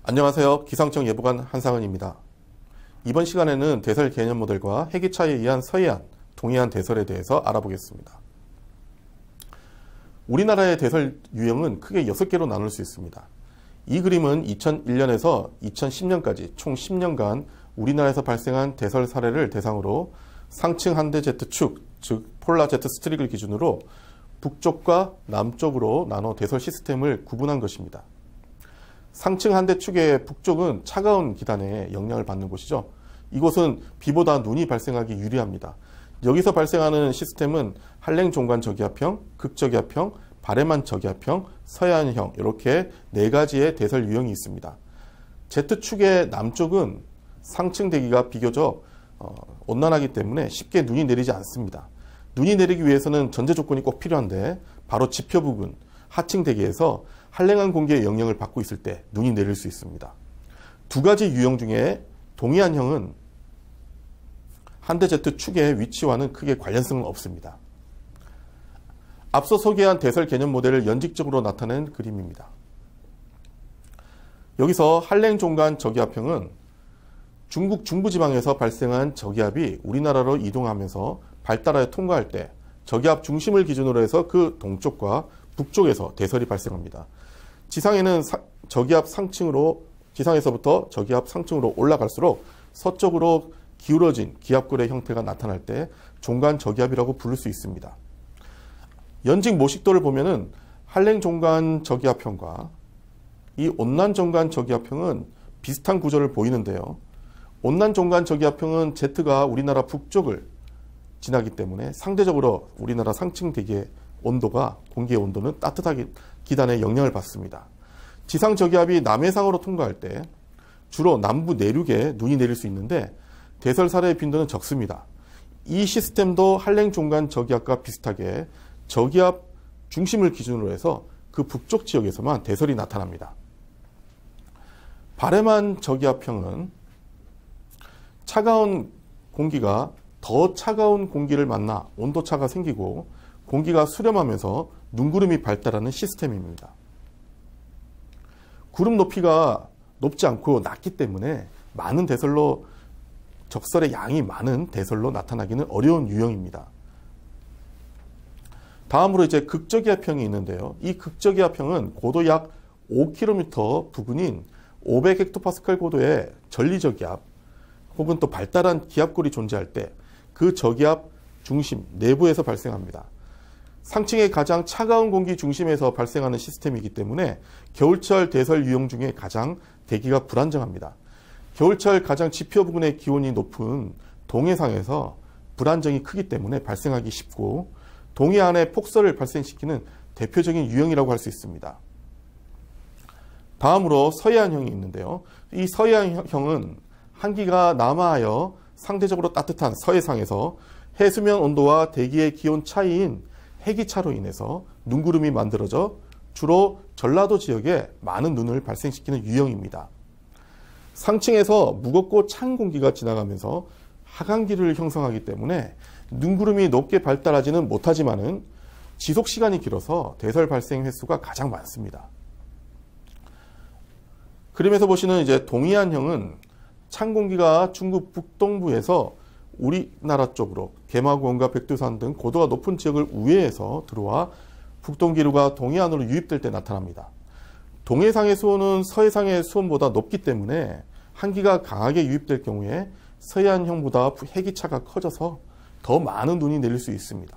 안녕하세요. 기상청 예보관 한상은입니다. 이번 시간에는 대설 개념 모델과 해기차에 의한 서해안, 동해안 대설에 대해서 알아보겠습니다. 우리나라의 대설 유형은 크게 6개로 나눌 수 있습니다. 이 그림은 2001년에서 2010년까지 총 10년간 우리나라에서 발생한 대설 사례를 대상으로 상층 한대 제트 축, 즉 폴라 제트 스트릭을 기준으로 북쪽과 남쪽으로 나눠 대설 시스템을 구분한 것입니다. 상층 한대 축의 북쪽은 차가운 기단에 영향을 받는 곳이죠. 이곳은 비보다 눈이 발생하기 유리합니다. 여기서 발생하는 시스템은 한랭 종간 저기압형, 극저기압형, 바레만 저기압형, 서해안형 이렇게 4가지의 대설 유형이 있습니다. Z축의 남쪽은 상층 대기가 비교적 온난하기 때문에 쉽게 눈이 내리지 않습니다. 눈이 내리기 위해서는 전제 조건이 꼭 필요한데 바로 지표 부근, 하층 대기에서 한랭한 공기의 영향을 받고 있을 때 눈이 내릴 수 있습니다. 2가지 유형 중에 동해안형은 한대 Z축의 위치와는 크게 관련성은 없습니다. 앞서 소개한 대설 개념 모델을 연직적으로 나타낸 그림입니다. 여기서 한랭 종간 저기압형은 중국 중부지방에서 발생한 저기압이 우리나라로 이동하면서 발달하여 통과할 때 저기압 중심을 기준으로 해서 그 동쪽과 북쪽에서 대설이 발생합니다. 지상에는 저기압 상층으로 지상에서부터 저기압 상층으로 올라갈수록 서쪽으로 기울어진 기압골의 형태가 나타날 때 종간 저기압이라고 부를 수 있습니다. 연직 모식도를 보면은 한랭 종간 저기압형과 이 온난 종간 저기압형은 비슷한 구조를 보이는데요. 온난 종간 저기압형은 Z가 우리나라 북쪽을 지나기 때문에 상대적으로 우리나라 상층 대기의 온도가 공기의 온도는 따뜻하게 기단에 영향을 받습니다. 지상 저기압이 남해상으로 통과할 때 주로 남부 내륙에 눈이 내릴 수 있는데 대설 사례의 빈도는 적습니다. 이 시스템도 한랭 종간 저기압과 비슷하게 저기압 중심을 기준으로 해서 그 북쪽 지역에서만 대설이 나타납니다. 바레만 저기압형은 차가운 공기가 더 차가운 공기를 만나 온도차가 생기고 공기가 수렴하면서 눈구름이 발달하는 시스템입니다. 구름 높이가 높지 않고 낮기 때문에 많은 대설로 적설의 양이 많은 대설로 나타나기는 어려운 유형입니다. 다음으로 이제 극저기압형이 있는데요. 이 극저기압형은 고도 약 5km 부근인 500헥토파스칼 고도의 전리저기압 혹은 또 발달한 기압골이 존재할 때 그 저기압 중심 내부에서 발생합니다. 상층의 가장 차가운 공기 중심에서 발생하는 시스템이기 때문에 겨울철 대설 유형 중에 가장 대기가 불안정합니다. 겨울철 가장 지표 부근의 기온이 높은 동해상에서 불안정이 크기 때문에 발생하기 쉽고 동해안에 폭설을 발생시키는 대표적인 유형이라고 할 수 있습니다. 다음으로 서해안형이 있는데요. 이 서해안형은 한기가 남하하여 상대적으로 따뜻한 서해상에서 해수면 온도와 대기의 기온 차이인 해기차로 인해서 눈구름이 만들어져 주로 전라도 지역에 많은 눈을 발생시키는 유형입니다. 상층에서 무겁고 찬 공기가 지나가면서 하강기를 형성하기 때문에 눈구름이 높게 발달하지는 못하지만은 지속 시간이 길어서 대설 발생 횟수가 가장 많습니다. 그림에서 보시는 이제 동해안형은 찬 공기가 중국 북동부에서 우리나라 쪽으로 개마고원과 백두산 등 고도가 높은 지역을 우회해서 들어와 북동기류가 동해안으로 유입될 때 나타납니다. 동해상의 수온은 서해상의 수온보다 높기 때문에 한기가 강하게 유입될 경우에 서해안형보다 해기차가 커져서 더 많은 눈이 내릴 수 있습니다.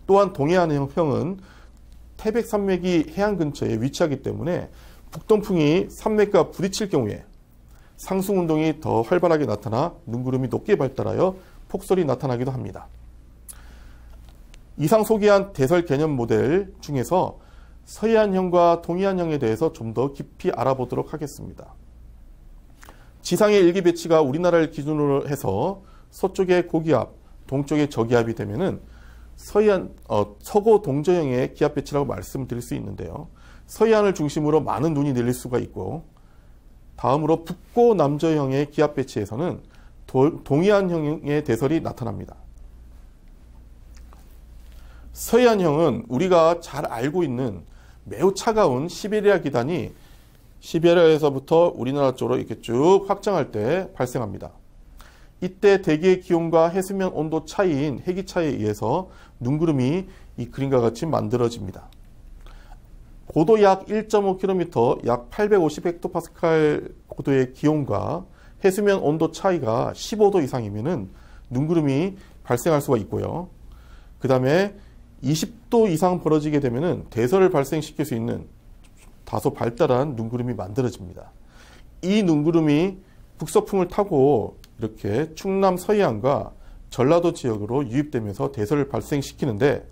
또한 동해안형은 태백산맥이 해안 근처에 위치하기 때문에 북동풍이 산맥과 부딪힐 경우에 상승운동이 더 활발하게 나타나 눈구름이 높게 발달하여 폭설이 나타나기도 합니다. 이상 소개한 대설 개념 모델 중에서 서해안형과 동해안형에 대해서 좀 더 깊이 알아보도록 하겠습니다. 지상의 일기 배치가 우리나라를 기준으로 해서 서쪽의 고기압, 동쪽의 저기압이 되면은 서고 동저형의 기압 배치라고 말씀드릴 수 있는데요. 서해안을 중심으로 많은 눈이 내릴 수가 있고 다음으로 북고 남저형의 기압 배치에서는 동해안형의 대설이 나타납니다. 서해안형은 우리가 잘 알고 있는 매우 차가운 시베리아 기단이 시베리아에서부터 우리나라 쪽으로 이렇게 쭉 확장할 때 발생합니다. 이때 대기의 기온과 해수면 온도 차이인 해기 차이에 의해서 눈구름이 이 그림과 같이 만들어집니다. 고도 약 1.5km, 약 850헥토파스칼 고도의 기온과 해수면 온도 차이가 15도 이상이면은 눈구름이 발생할 수가 있고요. 그 다음에 20도 이상 벌어지게 되면은 대설을 발생시킬 수 있는 다소 발달한 눈구름이 만들어집니다. 이 눈구름이 북서풍을 타고 이렇게 충남 서해안과 전라도 지역으로 유입되면서 대설을 발생시키는데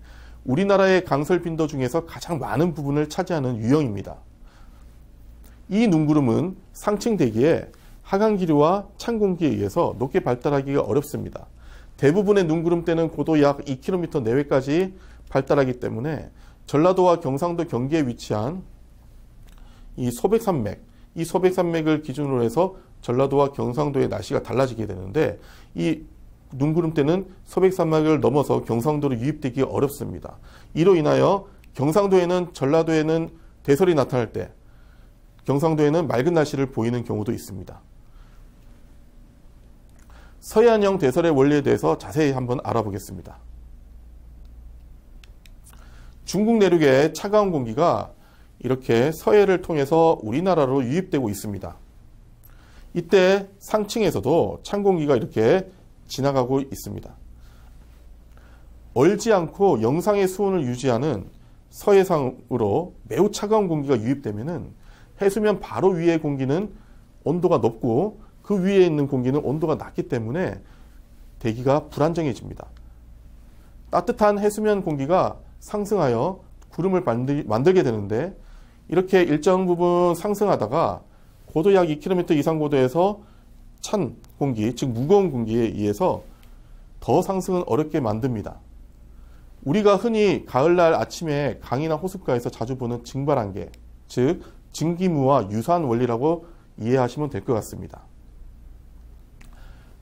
우리나라의 강설 빈도 중에서 가장 많은 부분을 차지하는 유형입니다. 이 눈구름은 상층 대기에 하강 기류와 찬 공기에 의해서 높게 발달하기가 어렵습니다. 대부분의 눈구름대는 고도 약 2km 내외까지 발달하기 때문에 전라도와 경상도 경계에 위치한 이 소백산맥을 기준으로 해서 전라도와 경상도의 날씨가 달라지게 되는데 이 눈구름대는 소백산맥을 넘어서 경상도로 유입되기 어렵습니다. 이로 인하여 경상도에는 전라도에는 대설이 나타날 때 경상도에는 맑은 날씨를 보이는 경우도 있습니다. 서해안형 대설의 원리에 대해서 자세히 한번 알아보겠습니다. 중국 내륙의 차가운 공기가 이렇게 서해를 통해서 우리나라로 유입되고 있습니다. 이때 상층에서도 찬 공기가 이렇게 지나가고 있습니다. 얼지 않고 영상의 수온을 유지하는 서해상으로 매우 차가운 공기가 유입되면은 해수면 바로 위의 공기는 온도가 높고 그 위에 있는 공기는 온도가 낮기 때문에 대기가 불안정해집니다. 따뜻한 해수면 공기가 상승하여 구름을 만들게 되는데 이렇게 일정 부분 상승하다가 고도 약 2km 이상 고도에서 찬 공기, 즉 무거운 공기에 의해서 더 상승은 어렵게 만듭니다. 우리가 흔히 가을날 아침에 강이나 호숫가에서 자주 보는 증발한개, 즉 증기무와 유사한 원리라고 이해하시면 될 것 같습니다.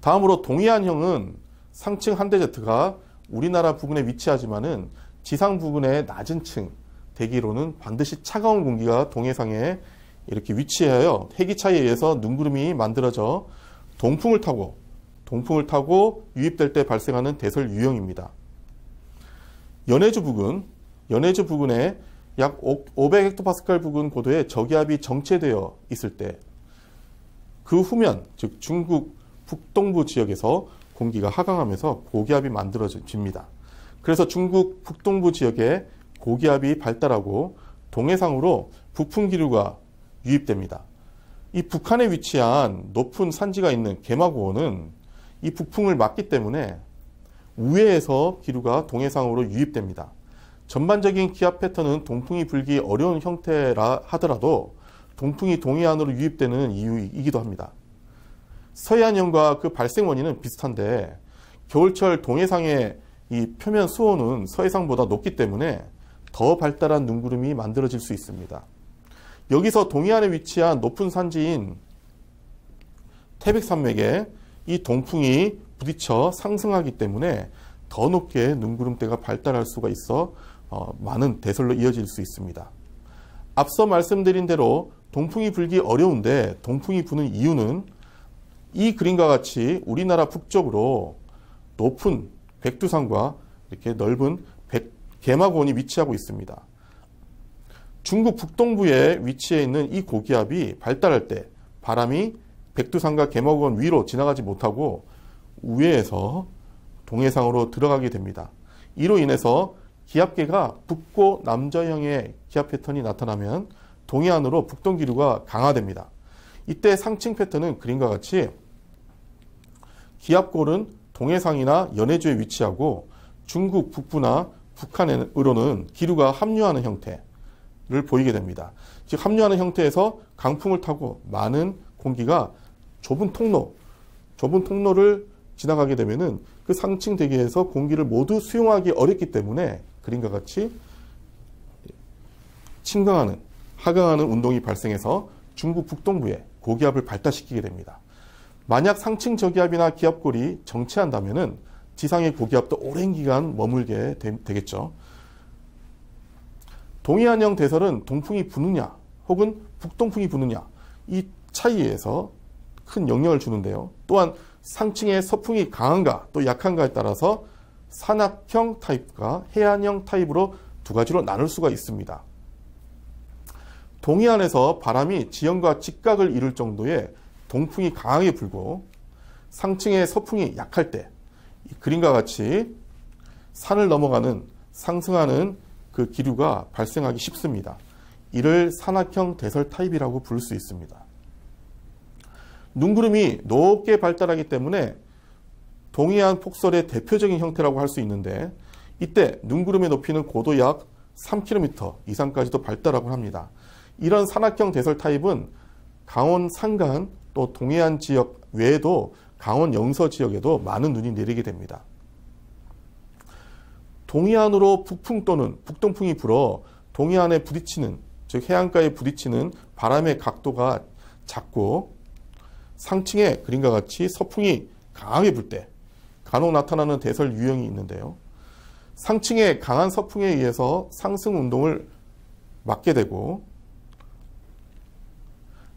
다음으로 동해안형은 상층 한대제트가 우리나라 부근에 위치하지만은 지상 부근의 낮은 층 대기로는 반드시 차가운 공기가 동해상에 이렇게 위치하여 해기 차이에 의해서 눈구름이 만들어져 동풍을 타고 유입될 때 발생하는 대설 유형입니다. 연해주 부근에 약 500헥토파스칼 부근 고도의 저기압이 정체되어 있을 때 그 후면, 즉 중국 북동부 지역에서 공기가 하강하면서 고기압이 만들어집니다. 그래서 중국 북동부 지역에 고기압이 발달하고 동해상으로 부풍 기류가 유입됩니다. 이 북한에 위치한 높은 산지가 있는 개마고원은 이 북풍을 막기 때문에 우회에서 기류가 동해상으로 유입됩니다. 전반적인 기압 패턴은 동풍이 불기 어려운 형태라 하더라도 동풍이 동해안으로 유입되는 이유이기도 합니다. 서해안형과 그 발생 원인은 비슷한데 겨울철 동해상의 이 표면 수온은 서해상보다 높기 때문에 더 발달한 눈구름이 만들어질 수 있습니다. 여기서 동해안에 위치한 높은 산지인 태백산맥에 이 동풍이 부딪혀 상승하기 때문에 더 높게 눈구름대가 발달할 수가 있어 많은 대설로 이어질 수 있습니다. 앞서 말씀드린 대로 동풍이 불기 어려운데 동풍이 부는 이유는 이 그림과 같이 우리나라 북쪽으로 높은 백두산과 이렇게 넓은 개마고원이 위치하고 있습니다. 중국 북동부에 위치해 있는 이 고기압이 발달할 때 바람이 백두산과 개마고원 위로 지나가지 못하고 우회에서 동해상으로 들어가게 됩니다. 이로 인해서 기압계가 북고 남저형의 기압 패턴이 나타나면 동해안으로 북동기류가 강화됩니다. 이때 상층 패턴은 그림과 같이 기압골은 동해상이나 연해주에 위치하고 중국 북부나 북한으로는 기류가 합류하는 형태를 보이게 됩니다. 즉 합류하는 형태에서 강풍을 타고 많은 공기가 좁은 통로를 지나가게 되면은 그 상층 대기에서 공기를 모두 수용하기 어렵기 때문에 그림과 같이 하강하는 운동이 발생해서 중국 북동부에 고기압을 발달시키게 됩니다. 만약 상층 저기압이나 기압골이 정체한다면은 지상의 고기압도 오랜 기간 머물게 되겠죠. 동해안형 대설은 동풍이 부느냐 혹은 북동풍이 부느냐, 이 차이에서 큰 영향을 주는데요. 또한 상층의 서풍이 강한가 또 약한가에 따라서 산악형 타입과 해안형 타입으로 두 가지로 나눌 수가 있습니다. 동해안에서 바람이 지형과 직각을 이룰 정도의 동풍이 강하게 불고 상층의 서풍이 약할 때 이 그림과 같이 산을 넘어가는 상승하는 그 기류가 발생하기 쉽습니다. 이를 산악형 대설 타입이라고 부를 수 있습니다. 눈구름이 높게 발달하기 때문에 동해안 폭설의 대표적인 형태라고 할 수 있는데 이때 눈구름의 높이는 고도 약 3km 이상까지도 발달하곤 합니다. 이런 산악형 대설 타입은 강원 산간 또 동해안 지역 외에도 강원 영서 지역에도 많은 눈이 내리게 됩니다. 동해안으로 북풍 또는 북동풍이 불어 동해안에 부딪히는, 즉 해안가에 부딪히는 바람의 각도가 작고 상층에 그림과 같이 서풍이 강하게 불 때 간혹 나타나는 대설 유형이 있는데요. 상층의 강한 서풍에 의해서 상승 운동을 막게 되고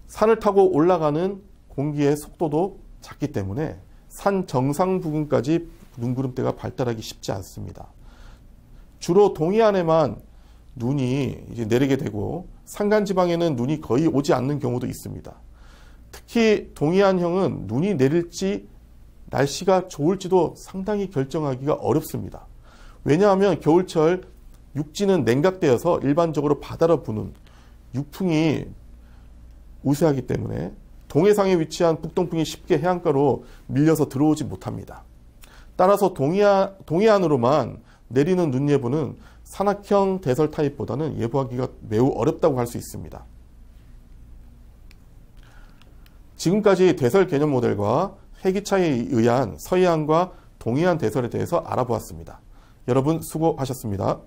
산을 타고 올라가는 공기의 속도도 작기 때문에 산 정상 부근까지 눈구름대가 발달하기 쉽지 않습니다. 주로 동해안에만 눈이 이제 내리게 되고 산간지방에는 눈이 거의 오지 않는 경우도 있습니다. 특히 동해안형은 눈이 내릴지 날씨가 좋을지도 상당히 결정하기가 어렵습니다. 왜냐하면 겨울철 육지는 냉각되어서 일반적으로 바다로 부는 육풍이 우세하기 때문에 동해상에 위치한 북동풍이 쉽게 해안가로 밀려서 들어오지 못합니다. 따라서 동해안으로만 내리는 눈 예보는 산악형 대설 타입보다는 예보하기가 매우 어렵다고 할 수 있습니다. 지금까지 대설 개념 모델과 해기차에 의한 서해안과 동해안 대설에 대해서 알아보았습니다. 여러분 수고하셨습니다.